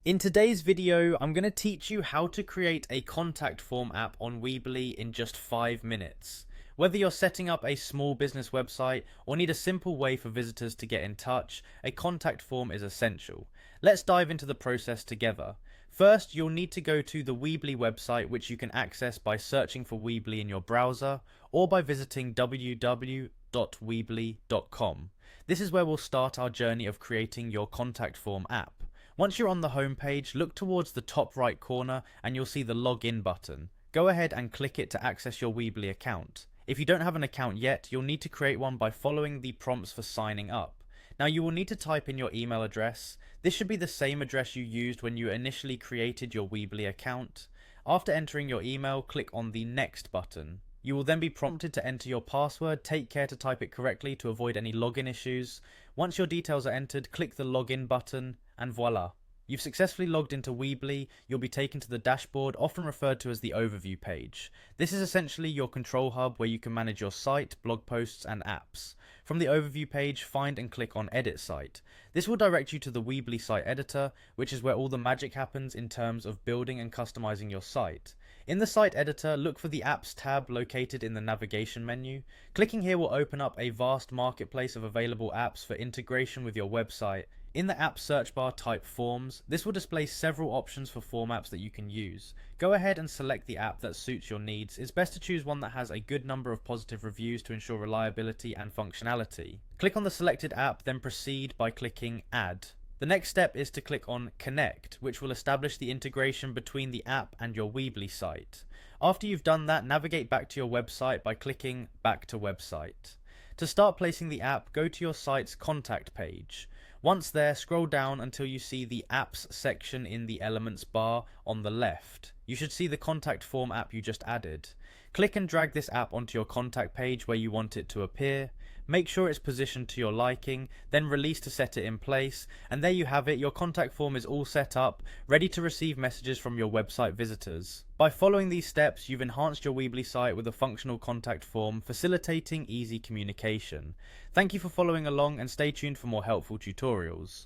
In today's video, I'm going to teach you how to create a contact form app on Weebly in just 5 minutes. Whether you're setting up a small business website or need a simple way for visitors to get in touch, a contact form is essential. Let's dive into the process together. First, you'll need to go to the Weebly website, which you can access by searching for Weebly in your browser or by visiting www.weebly.com. This is where we'll start our journey of creating your contact form app. Once you're on the home page, look towards the top right corner and you'll see the login button. Go ahead and click it to access your Weebly account. If you don't have an account yet, you'll need to create one by following the prompts for signing up. Now you will need to type in your email address. This should be the same address you used when you initially created your Weebly account. After entering your email, click on the next button. You will then be prompted to enter your password. Take care to type it correctly to avoid any login issues. Once your details are entered, click the login button and voila. You've successfully logged into Weebly. You'll be taken to the dashboard, often referred to as the overview page. This is essentially your control hub where you can manage your site, blog posts and apps. From the overview page, find and click on Edit Site. This will direct you to the Weebly site editor, which is where all the magic happens in terms of building and customizing your site. In the site editor, look for the Apps tab located in the navigation menu. Clicking here will open up a vast marketplace of available apps for integration with your website. In the app search bar, type Forms. This will display several options for form apps that you can use. Go ahead and select the app that suits your needs. It's best to choose one that has a good number of positive reviews to ensure reliability and functionality. Click on the selected app, then proceed by clicking Add. The next step is to click on Connect, which will establish the integration between the app and your Weebly site. After you've done that, navigate back to your website by clicking Back to Website. To start placing the app, go to your site's contact page. Once there, scroll down until you see the Apps section in the Elements bar on the left. You should see the contact form app you just added. Click and drag this app onto your contact page where you want it to appear. Make sure it's positioned to your liking, then release to set it in place, and there you have it. Your contact form is all set up, ready to receive messages from your website visitors. By following these steps, you've enhanced your Weebly site with a functional contact form, facilitating easy communication. Thank you for following along and stay tuned for more helpful tutorials.